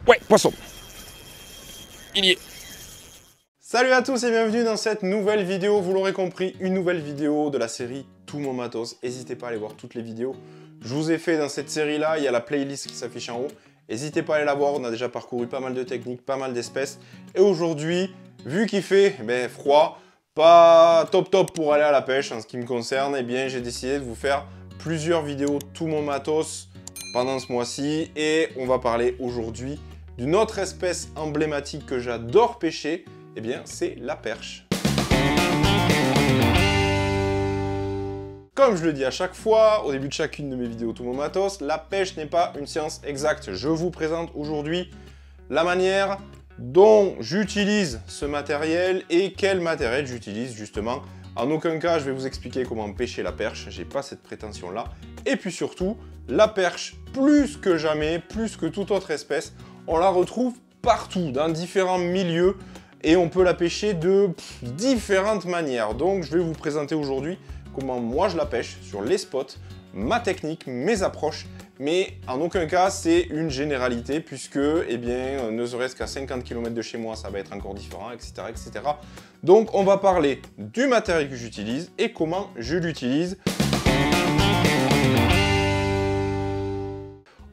Ouais, poisson. Il y est. Salut à tous et bienvenue dans cette nouvelle vidéo. Vous l'aurez compris, une nouvelle vidéo de la série Tout mon matos. N'hésitez pas à aller voir toutes les vidéos. Je vous ai fait dans cette série-là, il y a la playlist qui s'affiche en haut. N'hésitez pas à aller la voir, on a déjà parcouru pas mal de techniques, pas mal d'espèces. Et aujourd'hui, vu qu'il fait froid, pas top pour aller à la pêche en ce qui me concerne, eh bien j'ai décidé de vous faire plusieurs vidéos Tout mon matos pendant ce mois-ci. Et on va parler aujourd'hui d'une autre espèce emblématique que j'adore pêcher, eh bien c'est la perche. Comme je le dis à chaque fois, au début de chacune de mes vidéos Tout mon matos, la pêche n'est pas une science exacte. Je vous présente aujourd'hui la manière dont j'utilise ce matériel et quel matériel j'utilise justement. En aucun cas, je vais vous expliquer comment pêcher la perche, j'ai pas cette prétention-là. Et puis surtout, la perche, plus que jamais, plus que toute autre espèce, on la retrouve partout, dans différents milieux, et on peut la pêcher de différentes manières. Donc je vais vous présenter aujourd'hui comment moi je la pêche sur les spots, ma technique, mes approches, mais en aucun cas c'est une généralité puisque, eh bien, ne serait-ce qu'à 50 km de chez moi, ça va être encore différent, etc., etc. Donc on va parler du matériel que j'utilise et comment je l'utilise.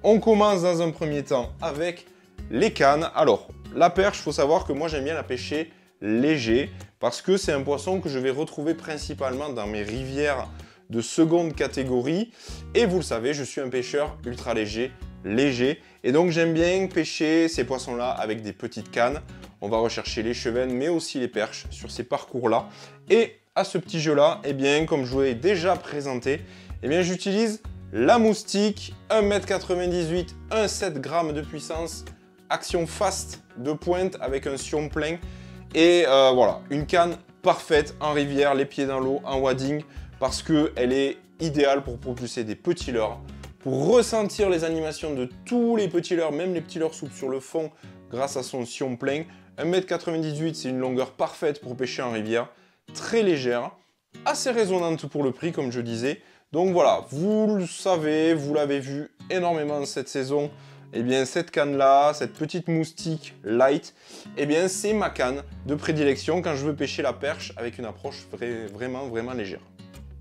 On commence dans un premier temps avec les cannes. Alors, la perche, il faut savoir que moi j'aime bien la pêcher léger parce que c'est un poisson que je vais retrouver principalement dans mes rivières de seconde catégorie. Et vous le savez, je suis un pêcheur ultra léger, et donc j'aime bien pêcher ces poissons-là avec des petites cannes. On va rechercher les chevennes, mais aussi les perches sur ces parcours-là. Et à ce petit jeu-là, eh bien, comme je vous l'ai déjà présenté, eh bien, j'utilise la moustique, 1,98 m, 1,7 g de puissance, action fast de pointe avec un sion plein. Et voilà, une canne parfaite en rivière, les pieds dans l'eau, en wading, parce qu'elle est idéale pour propulser des petits leurres, pour ressentir les animations de tous les petits leurres, même les petits leurres souples sur le fond, grâce à son sion plein. 1,98 m, c'est une longueur parfaite pour pêcher en rivière, très légère, assez résonante pour le prix, comme je disais. Donc voilà, vous le savez, vous l'avez vu énormément cette saison, eh bien cette canne-là, cette petite moustique light, eh bien c'est ma canne de prédilection quand je veux pêcher la perche avec une approche vraiment légère.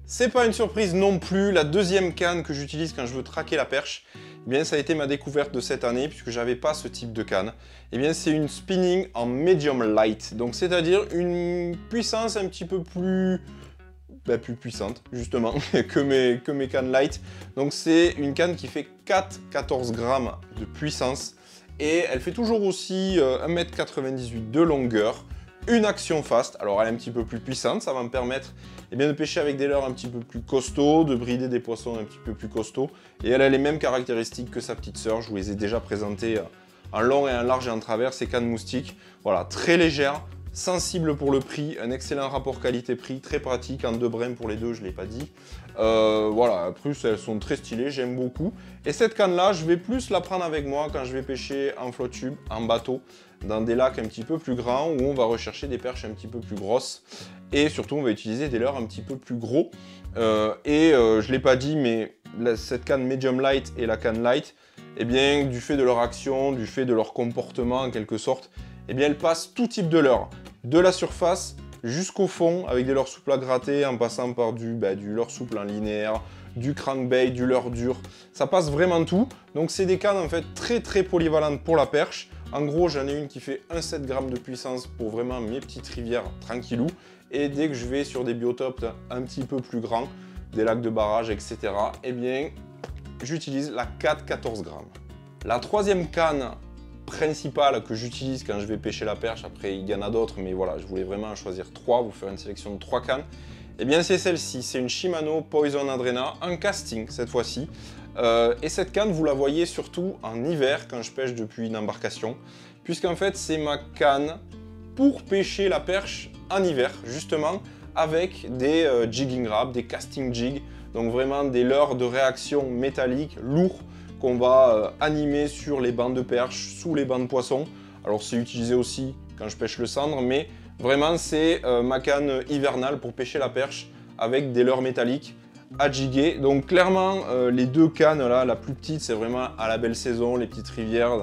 C'est pas une surprise non plus, la deuxième canne que j'utilise quand je veux traquer la perche, eh bien ça a été ma découverte de cette année puisque j'avais pas ce type de canne. Eh bien c'est une spinning en medium light, donc c'est-à-dire une puissance un petit peu plus puissante justement que mes cannes light. Donc c'est une canne qui fait 4,14 g de puissance et elle fait toujours aussi 1,98 m de longueur, une action fast. Alors elle est un petit peu plus puissante, ça va me permettre de pêcher avec des leurres un petit peu plus costauds, de brider des poissons un petit peu plus costauds, et elle a les mêmes caractéristiques que sa petite sœur. Je vous les ai déjà présentées en long et en large et en travers, ces cannes moustiques. Voilà, très légère, sensible pour le prix, un excellent rapport qualité-prix, très pratique, en 2 brins pour les deux, je ne l'ai pas dit. Voilà, en plus elles sont très stylées, j'aime beaucoup. Et cette canne-là, je vais plus la prendre avec moi quand je vais pêcher en flotte tube, en bateau, dans des lacs un petit peu plus grands, où on va rechercher des perches un petit peu plus grosses. Et surtout, on va utiliser des leurres un petit peu plus gros. Je ne l'ai pas dit, mais cette canne medium light et la canne light, eh bien, du fait de leur action, du fait de leur comportement en quelque sorte, eh bien, elles passent tout type de leurre, de la surface jusqu'au fond, avec des leurres souples à gratter, en passant par du leurre souple en linéaire, du crankbait, du leurre dur. Ça passe vraiment tout. Donc, c'est des cannes en fait très polyvalentes pour la perche. En gros, j'en ai une qui fait 1,7 g de puissance pour vraiment mes petites rivières tranquillou. Et dès que je vais sur des biotopes un petit peu plus grands, des lacs de barrage, etc., eh bien, j'utilise la 4,14 g. La troisième canne principale que j'utilise quand je vais pêcher la perche, après il y en a d'autres, mais voilà, je voulais vraiment en choisir 3, vous faire une sélection de 3 cannes, et bien c'est celle-ci, c'est une Shimano Poison Adrena, en casting cette fois-ci, et cette canne vous la voyez surtout en hiver quand je pêche depuis une embarcation, puisqu'en fait c'est ma canne pour pêcher la perche en hiver, justement avec des jigging wraps, des casting jigs, donc vraiment des leurres de réaction métalliques lourds, qu'on va animer sur les bancs de perche, sous les bancs de poissons. Alors c'est utilisé aussi quand je pêche le cendre, mais vraiment c'est ma canne hivernale pour pêcher la perche avec des leurres métalliques à jiguer. Donc clairement les deux cannes là, la plus petite c'est vraiment à la belle saison, les petites rivières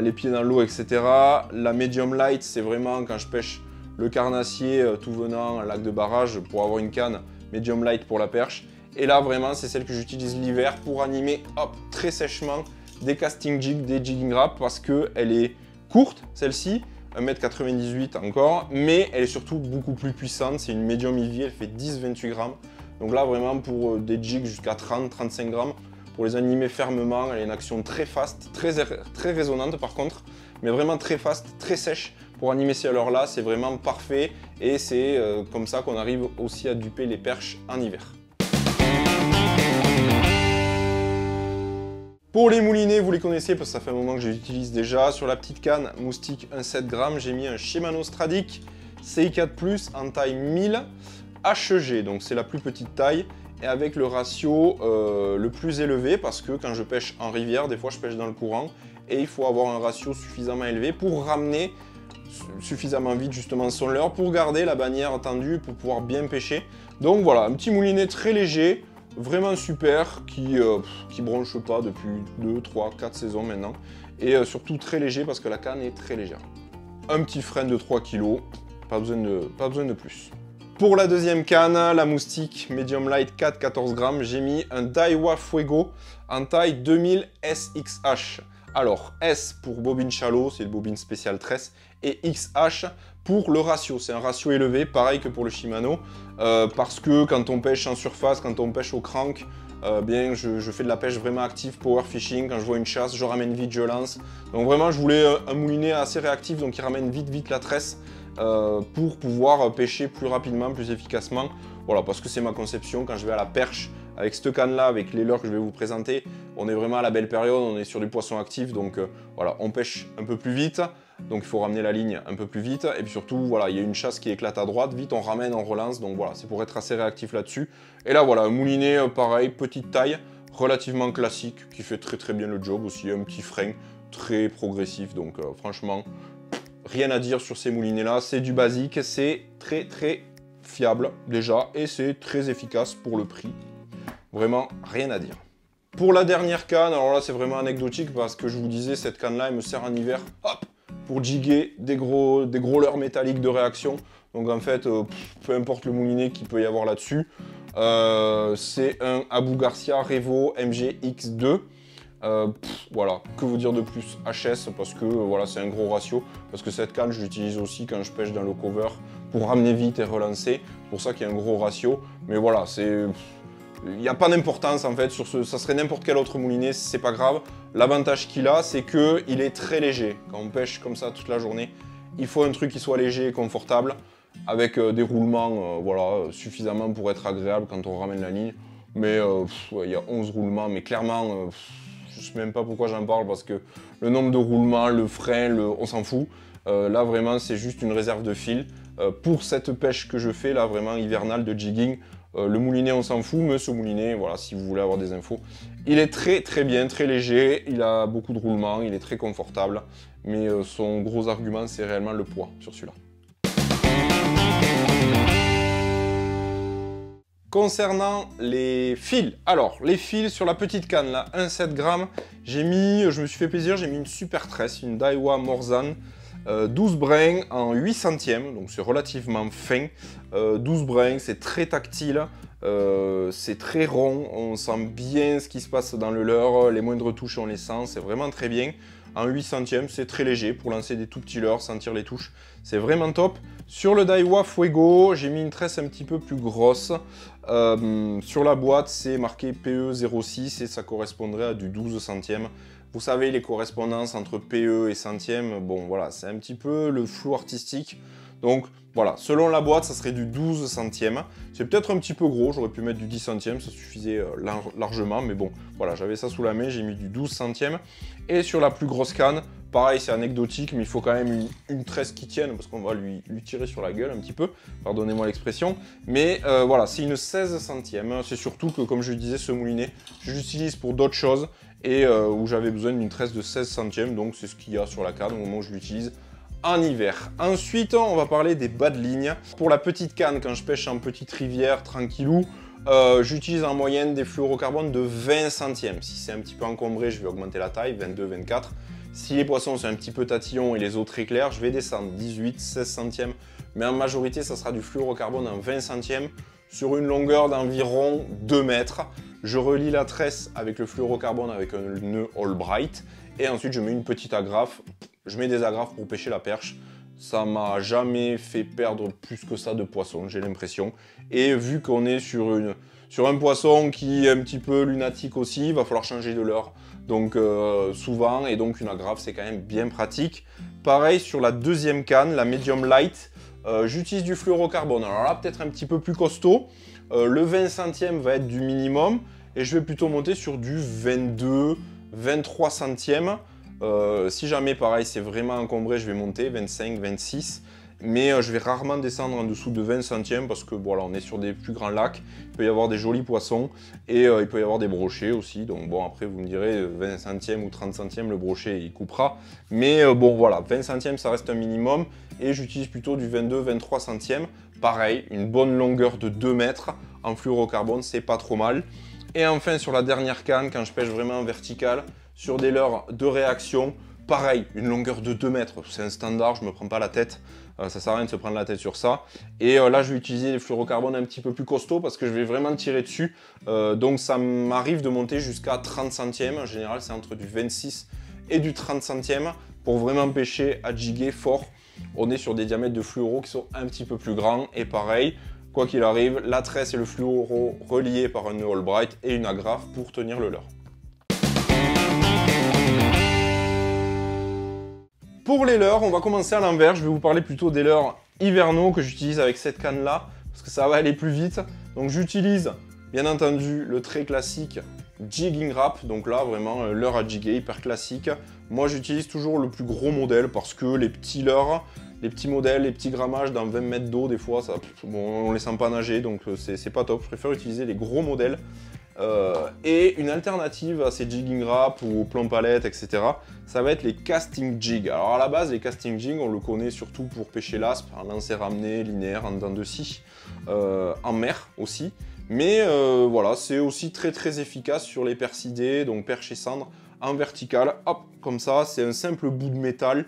les pieds dans l'eau, etc. La medium light, c'est vraiment quand je pêche le carnassier tout venant à lac de barrage pour avoir une canne medium light pour la perche. Et là, vraiment, c'est celle que j'utilise l'hiver pour animer, hop, très sèchement des casting jigs, des jigging wraps, parce qu'elle est courte, celle-ci, 1,98 m encore, mais elle est surtout beaucoup plus puissante. C'est une medium EV, elle fait 10-28 grammes. Donc là, vraiment, pour des jigs jusqu'à 30-35 grammes, pour les animer fermement, elle a une action très fast, très résonante par contre, mais vraiment très fast, très sèche. Pour animer ces leurres-là, c'est vraiment parfait, et c'est comme ça qu'on arrive aussi à duper les perches en hiver. Pour les moulinets, vous les connaissez parce que ça fait un moment que je les utilise déjà. Sur la petite canne moustique 1,7 g, j'ai mis un Shimano Stradic CI4+ en taille 1000 HG, donc c'est la plus petite taille, et avec le ratio le plus élevé, parce que quand je pêche en rivière, des fois je pêche dans le courant, et il faut avoir un ratio suffisamment élevé pour ramener suffisamment vite justement son leurre, pour garder la bannière tendue, pour pouvoir bien pêcher. Donc voilà, un petit moulinet très léger, vraiment super, qui bronche pas depuis 2, 3, 4 saisons maintenant, et surtout très léger parce que la canne est très légère. Un petit frein de 3 kg, pas besoin de plus. Pour la deuxième canne, la moustique Medium Light 4-14 grammes, j'ai mis un Daiwa Fuego en taille 2000 SXH. Alors S pour bobine shallow, c'est le bobine spécial tresse, et XH pour le ratio. C'est un ratio élevé, pareil que pour le Shimano, parce que quand on pêche en surface, quand on pêche au crank, bien je fais de la pêche vraiment active, power fishing. Quand je vois une chasse, je ramène vite, je lance. Donc vraiment, je voulais un moulinet assez réactif, donc qui ramène vite la tresse, pour pouvoir pêcher plus rapidement, plus efficacement. Voilà, parce que c'est ma conception. Quand je vais à la perche avec cette canne là, avec les leurres que je vais vous présenter, on est vraiment à la belle période, on est sur du poisson actif, donc voilà, on pêche un peu plus vite, donc il faut ramener la ligne un peu plus vite, et puis surtout, voilà, il y a une chasse qui éclate à droite, vite on ramène, on relance, donc voilà, c'est pour être assez réactif là-dessus. Et là voilà, un moulinet pareil, petite taille, relativement classique, qui fait très bien le job aussi, un petit frein très progressif, donc franchement, rien à dire sur ces moulinets là, c'est du basique, c'est très fiable déjà, et c'est très efficace pour le prix. Vraiment, rien à dire. Pour la dernière canne, alors là c'est vraiment anecdotique parce que je vous disais, cette canne là elle me sert en hiver, hop, pour jiguer des gros leurres métalliques de réaction. Donc en fait, peu importe le moulinet qu'il peut y avoir là-dessus, c'est un Abu Garcia Revo MG-X2. Voilà, que vous dire de plus, HS, parce que voilà, c'est un gros ratio, parce que cette canne je l'utilise aussi quand je pêche dans le cover pour ramener vite et relancer, c'est pour ça qu'il y a un gros ratio, mais voilà, c'est... Il n'y a pas d'importance en fait, ça serait n'importe quel autre moulinet, c'est pas grave. L'avantage qu'il a, c'est qu'il est très léger. Quand on pêche comme ça toute la journée, il faut un truc qui soit léger et confortable, avec des roulements voilà, suffisamment pour être agréable quand on ramène la ligne. Mais il y a 11 roulements, mais clairement, je ne sais même pas pourquoi j'en parle, parce que le nombre de roulements, le frein, on s'en fout. Là vraiment, c'est juste une réserve de fil. Pour cette pêche que je fais, là vraiment hivernale de jigging, le moulinet on s'en fout, mais ce moulinet, voilà, si vous voulez avoir des infos, il est très bien, très léger, il a beaucoup de roulements, il est très confortable, mais son gros argument c'est réellement le poids sur celui-là. Concernant les fils, alors les fils sur la petite canne là, 1,7 g, je me suis fait plaisir, j'ai mis une super tresse, une Daiwa Morzan, 12 brins en 8 centièmes, donc c'est relativement fin. 12 brins, c'est très tactile, c'est très rond, on sent bien ce qui se passe dans le leurre, les moindres touches on les sent, c'est vraiment très bien. En 8 centièmes, c'est très léger pour lancer des tout petits leurres, sentir les touches, c'est vraiment top. Sur le Daiwa Fuego, j'ai mis une tresse un petit peu plus grosse. Sur la boîte, c'est marqué PE06 et ça correspondrait à du 12 centièmes. Vous savez, les correspondances entre PE et centièmes, bon voilà, c'est un petit peu le flou artistique. Donc voilà, selon la boîte, ça serait du 12 centièmes. C'est peut-être un petit peu gros, j'aurais pu mettre du 10 centièmes, ça suffisait largement. Mais bon, voilà, j'avais ça sous la main, j'ai mis du 12 centièmes. Et sur la plus grosse canne, pareil, c'est anecdotique, mais il faut quand même une tresse qui tienne, parce qu'on va lui tirer sur la gueule un petit peu, pardonnez-moi l'expression. Mais voilà, c'est une 16 centièmes. C'est surtout que, comme je le disais, ce moulinet, je l'utilise pour d'autres choses, et où j'avais besoin d'une tresse de 16 centièmes, donc c'est ce qu'il y a sur la canne au moment où je l'utilise en hiver. Ensuite, on va parler des bas de ligne. Pour la petite canne, quand je pêche en petite rivière, tranquillou, j'utilise en moyenne des fluorocarbone de 20 centièmes. Si c'est un petit peu encombré, je vais augmenter la taille, 22, 24. Si les poissons sont un petit peu tatillons et les eaux très claires, je vais descendre 18, 16 centièmes. Mais en majorité, ça sera du fluorocarbone en 20 centièmes sur une longueur d'environ 2 mètres. Je relie la tresse avec le fluorocarbone avec un nœud All-Bright. Et ensuite, je mets une petite agrafe. Je mets des agrafes pour pêcher la perche. Ça m'a jamais fait perdre plus que ça de poisson, j'ai l'impression. Et vu qu'on est sur un poisson qui est un petit peu lunatique aussi, il va falloir changer de leurre. Donc souvent, et donc une agrafe, c'est quand même bien pratique. Pareil sur la deuxième canne, la Medium Light, j'utilise du fluorocarbone. Alors là, peut-être un petit peu plus costaud. Le 20 centièmes va être du minimum. Et je vais plutôt monter sur du 22, 23 centièmes. Si jamais, pareil, c'est vraiment encombré, je vais monter 25, 26. Mais je vais rarement descendre en dessous de 20 centièmes parce que voilà, on est sur des plus grands lacs. Il peut y avoir des jolis poissons et il peut y avoir des brochets aussi. Donc bon, après, vous me direz 20 centièmes ou 30 centièmes, le brochet, il coupera. Mais bon, voilà, 20 centièmes, ça reste un minimum. Et j'utilise plutôt du 22, 23 centièmes. Pareil, une bonne longueur de 2 mètres en fluorocarbone, c'est pas trop mal. Et enfin, sur la dernière canne, quand je pêche vraiment en vertical, sur des leurres de réaction, pareil, une longueur de 2 mètres, c'est un standard, je ne me prends pas la tête, ça sert à rien de se prendre la tête sur ça. Et là, je vais utiliser des fluorocarbones un petit peu plus costauds parce que je vais vraiment tirer dessus. Donc ça m'arrive de monter jusqu'à 30 centièmes, en général c'est entre du 26 et du 30 centièmes pour vraiment pêcher à jiguer fort. On est sur des diamètres de fluoro qui sont un petit peu plus grands et pareil, quoi qu'il arrive, la tresse et le fluoro reliés par un nœud All-Bright et une agrafe pour tenir le leurre. Pour les leurres, on va commencer à l'envers. Je vais vous parler plutôt des leurres hivernaux que j'utilise avec cette canne-là, parce que ça va aller plus vite. Donc j'utilise, bien entendu, le très classique Jigging Rap. Donc là, vraiment, leurre à jigger, hyper classique. Moi, j'utilise toujours le plus gros modèle, parce que les petits leurres, les petits modèles, les petits grammages dans 20 mètres d'eau, des fois, ça, bon, on les sent pas nager, donc c'est pas top. Je préfère utiliser les gros modèles. Et une alternative à ces jigging wraps ou aux plans palettes, etc., ça va être les casting jigs. Alors à la base, les casting jigs, on le connaît surtout pour pêcher l'aspe, en lancer ramené, linéaire, en dents de scie, en mer aussi. Mais voilà, c'est aussi très très efficace sur les percidés, donc perche et cendre, en vertical. Hop, comme ça, c'est un simple bout de métal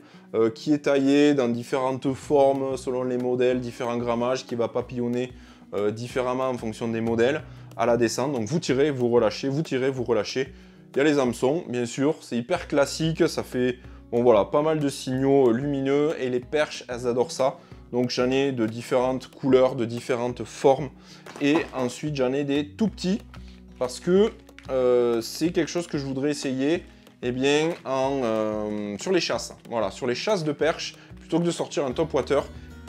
qui est taillé dans différentes formes selon les modèles, différents grammages, qui va papillonner différemment en fonction des modèles à la descente. Donc vous tirez, vous relâchez, vous tirez, vous relâchez. Il y a les hameçons, bien sûr, c'est hyper classique, ça fait bon, voilà, pas mal de signaux lumineux et les perches, elles adorent ça. Donc j'en ai de différentes couleurs, de différentes formes et ensuite j'en ai des tout petits parce que c'est quelque chose que je voudrais essayer bien, sur les chasses. Voilà, sur les chasses de perches, plutôt que de sortir un top water,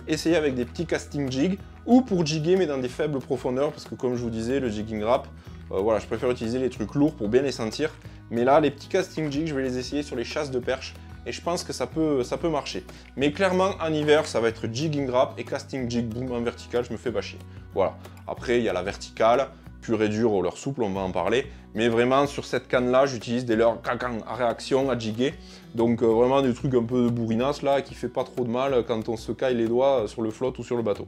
essayer avec des petits casting jigs ou pour jiguer mais dans des faibles profondeurs parce que comme je vous disais, le jigging wrap, voilà, je préfère utiliser les trucs lourds pour bien les sentir. Mais là, les petits casting jigs, je vais les essayer sur les chasses de perches et je pense que ça peut marcher. Mais clairement, en hiver, ça va être jigging wrap et casting jig boom en vertical, je me fais bâcher. Voilà. Après, il y a la verticale, pure et dure ou leurre souple, on va en parler. Mais vraiment, sur cette canne-là, j'utilise des leurres à réaction, à jiguer. Donc vraiment des trucs un peu de bourrinasse là, qui fait pas trop de mal quand on se caille les doigts sur le flotte ou sur le bateau.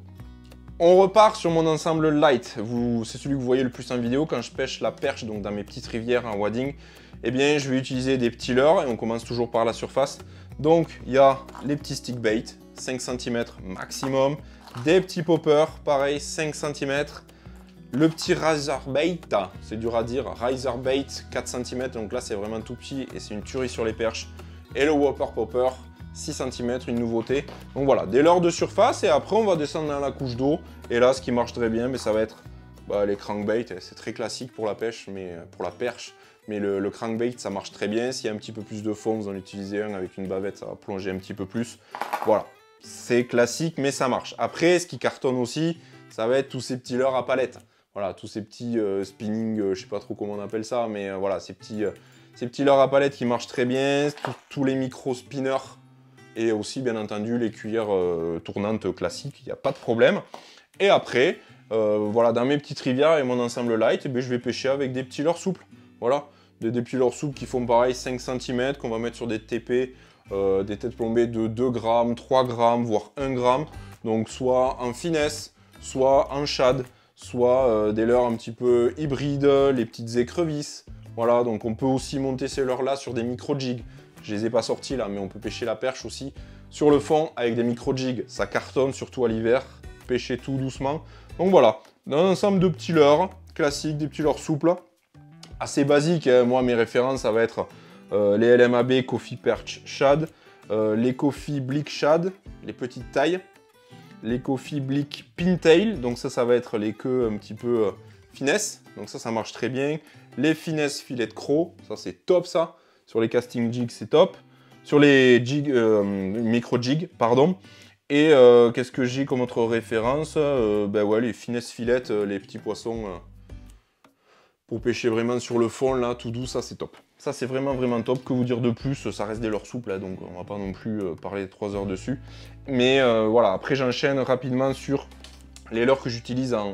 On repart sur mon ensemble light. C'est celui que vous voyez le plus en vidéo quand je pêche la perche, donc dans mes petites rivières en wading. Eh bien, je vais utiliser des petits leurres et on commence toujours par la surface. Donc, il y a les petits stick bait, 5 cm maximum. Des petits poppers, pareil, 5 cm. Le petit razor bait, c'est dur à dire, razor bait, 4 cm. Donc là, c'est vraiment tout petit et c'est une tuerie sur les perches. Et le whopper popper, 6 cm, une nouveauté. Donc voilà, des leurres de surface et après on va descendre dans la couche d'eau. Et là, ce qui marche très bien, mais ça va être les crankbaits. C'est très classique pour la pêche, mais pour la perche. Mais le crankbait, ça marche très bien. S'il y a un petit peu plus de fond, vous en utilisez un avec une bavette, ça va plonger un petit peu plus. Voilà, c'est classique, mais ça marche. Après, ce qui cartonne aussi, ça va être tous ces petits leurres à palette. Voilà, tous ces petits spinning, je sais pas trop comment on appelle ça, mais voilà, ces petits leurres à palette qui marchent très bien. Tous les micro-spinners. Et aussi, bien entendu, les cuillères tournantes classiques, il n'y a pas de problème. Et après, voilà, dans mes petites rivières et mon ensemble light, je vais pêcher avec des petits leurres souples. Voilà, des petits leurres souples qui font pareil 5 cm, qu'on va mettre sur des TP, des têtes plombées de 2 grammes, 3 grammes, voire 1 gramme. Donc soit en finesse, soit en shad, soit des leurres un petit peu hybrides, les petites écrevisses. Voilà, donc on peut aussi monter ces leurres-là sur des micro-jigs. Je les ai pas sortis là, mais on peut pêcher la perche aussi sur le fond avec des micro-jigs. Ça cartonne, surtout à l'hiver. Pêcher tout doucement. Donc voilà, un ensemble de petits leurres classiques, des petits leurres souples. Assez basiques, hein. Moi, mes références, ça va être les LMAB Coffee Perch Shad, les Coffee Blick Shad, les petites tailles, les Coffee Blick Pintail, donc ça va être les queues un petit peu finesse, donc ça marche très bien. Les finesse filet de croc, ça c'est top ça. Sur les casting jigs, c'est top. Sur les jigs, micro jigs, pardon. Et qu'est-ce que j'ai comme autre référence? Ben ouais, les finesse filettes, les petits poissons pour pêcher vraiment sur le fond, là, tout doux, ça c'est top. Ça c'est vraiment top. Que vous dire de plus? Ça reste des leurres souples, là, donc on va pas non plus parler 3 heures dessus. Mais voilà, après j'enchaîne rapidement sur les leurres que j'utilise en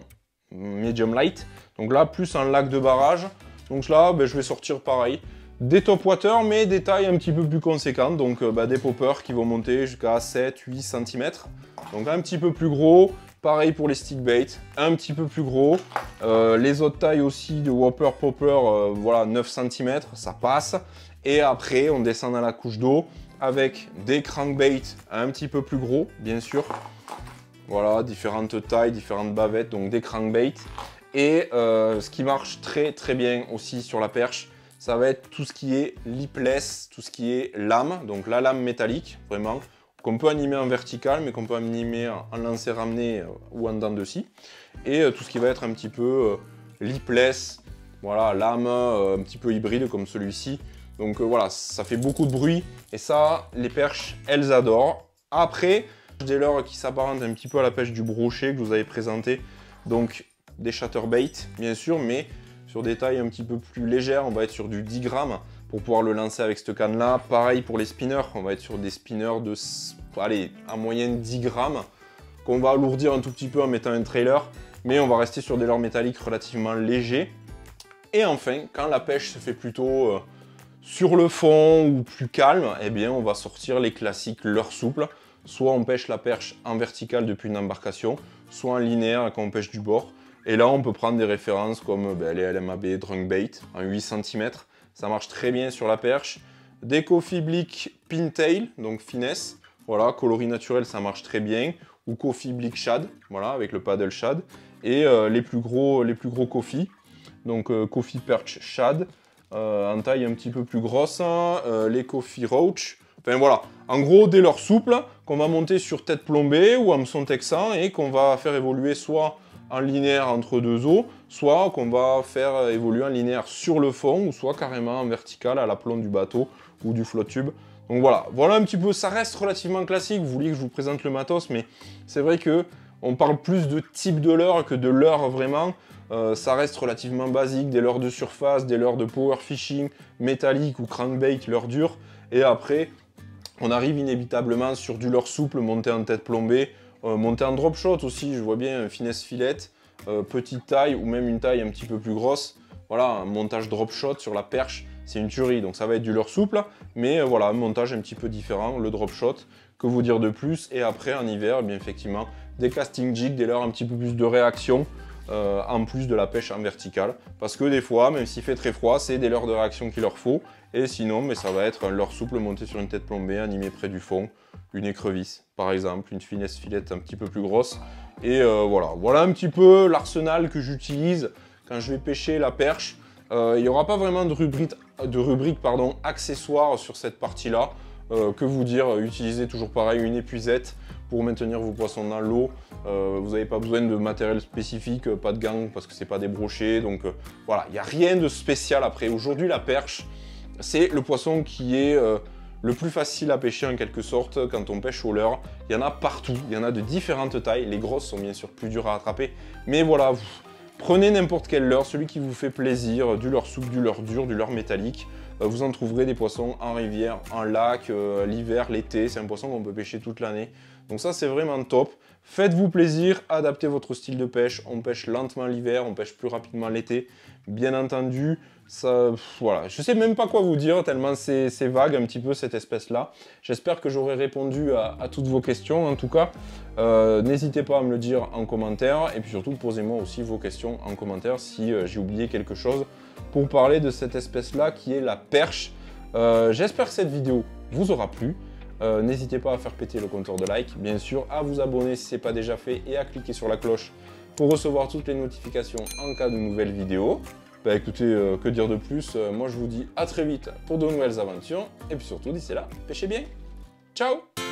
medium light. Donc là, plus en lac de barrage. Donc là, ben, je vais sortir pareil. Des top water, mais des tailles un petit peu plus conséquentes. Donc des poppers qui vont monter jusqu'à 7-8 cm. Donc un petit peu plus gros. Pareil pour les stick bait, un petit peu plus gros. Les autres tailles aussi de whopper popper, voilà, 9 cm, ça passe. Et après, on descend dans la couche d'eau avec des crankbait un petit peu plus gros, bien sûr. Voilà, différentes tailles, différentes bavettes, donc des crankbait. Et ce qui marche très bien aussi sur la perche, ça va être tout ce qui est lipless, tout ce qui est lame, donc la lame métallique, vraiment, qu'on peut animer en vertical, mais qu'on peut animer en lancer ramené ou en dents de scie. Et tout ce qui va être un petit peu lipless, voilà, lame un petit peu hybride comme celui-ci. Donc voilà, ça fait beaucoup de bruit et ça, les perches, elles adorent. Après, des leurres qui s'apparentent un petit peu à la pêche du brochet que je vous avais présenté. Donc des chatterbait, bien sûr, mais sur des tailles un petit peu plus légères, on va être sur du 10 grammes pour pouvoir le lancer avec cette canne-là. Pareil pour les spinners, on va être sur des spinners de, allez, en moyenne 10 grammes, qu'on va alourdir un tout petit peu en mettant un trailer, mais on va rester sur des leurres métalliques relativement légers. Et enfin, quand la pêche se fait plutôt sur le fond ou plus calme, eh bien on va sortir les classiques leurres souples. Soit on pêche la perche en vertical depuis une embarcation, soit en linéaire quand on pêche du bord. Et là, on peut prendre des références comme les LMAB Drunkbait en 8 cm. Ça marche très bien sur la perche. Des Coffee Blick Pintail, donc finesse. Voilà, coloris naturel, ça marche très bien. Ou Coffee Blick Shad, voilà, avec le paddle shad. Et les plus gros Coffee, donc Coffee Perch Shad, en taille un petit peu plus grosse. Les Coffee Roach. Enfin voilà, en gros, des leurres souples qu'on va monter sur tête plombée ou hameçon texan et qu'on va faire évoluer soit en linéaire entre deux eaux, soit qu'on va faire évoluer en linéaire sur le fond, ou soit carrément en vertical à l'aplomb du bateau ou du flotte tube. Donc voilà, voilà un petit peu, ça reste relativement classique, vous vouliez que je vous présente le matos, mais c'est vrai que on parle plus de type de leurre que de leurre vraiment. Ça reste relativement basique, des leurres de surface, des leurres de power fishing, métallique ou crankbait, leurre dure. Et après, on arrive inévitablement sur du leurre souple monté en tête plombée, monter en drop shot aussi, je vois bien finesse filette, petite taille ou même une taille un petit peu plus grosse. Voilà, un montage drop shot sur la perche, c'est une tuerie. Donc ça va être du leurre souple, mais voilà, un montage un petit peu différent, le drop shot. Que vous dire de plus? Et après, en hiver, eh bien effectivement, des casting jigs, des leurres un petit peu plus de réaction, en plus de la pêche en verticale. Parce que des fois, même s'il fait très froid, c'est des leurres de réaction qu'il leur faut. Et sinon, mais ça va être un leurre souple monté sur une tête plombée, animé près du fond. Une écrevisse, par exemple, une finesse filette un petit peu plus grosse. Et voilà, voilà un petit peu l'arsenal que j'utilise quand je vais pêcher la perche. Il n'y aura pas vraiment de rubrique accessoire sur cette partie-là. Que vous dire, utilisez toujours pareil une épuisette pour maintenir vos poissons dans l'eau. Vous n'avez pas besoin de matériel spécifique, pas de gants parce que c'est pas des brochets. Donc voilà, il n'y a rien de spécial après. Aujourd'hui, la perche, c'est le poisson qui est le plus facile à pêcher en quelque sorte quand on pêche au leurre. Il y en a partout, il y en a de différentes tailles. Les grosses sont bien sûr plus dures à attraper. Mais voilà, vous prenez n'importe quel leurre, celui qui vous fait plaisir, du leurre souple, du leurre dur, du leurre métallique. Vous en trouverez des poissons en rivière, en lac, l'hiver, l'été. C'est un poisson qu'on peut pêcher toute l'année. Donc ça, c'est vraiment top. Faites-vous plaisir, adaptez votre style de pêche. On pêche lentement l'hiver, on pêche plus rapidement l'été. Bien entendu, ça, voilà. Je sais même pas quoi vous dire, tellement c'est vague un petit peu cette espèce-là. J'espère que j'aurai répondu à toutes vos questions, en tout cas. N'hésitez pas à me le dire en commentaire. Et puis surtout, posez-moi aussi vos questions en commentaire si j'ai oublié quelque chose pour parler de cette espèce-là qui est la perche. J'espère que cette vidéo vous aura plu. N'hésitez pas à faire péter le compteur de like, bien sûr, à vous abonner si ce n'est pas déjà fait et à cliquer sur la cloche pour recevoir toutes les notifications en cas de nouvelles vidéos. Bah écoutez, que dire de plus, moi je vous dis à très vite pour de nouvelles aventures, et puis surtout d'ici là, pêchez bien. Ciao!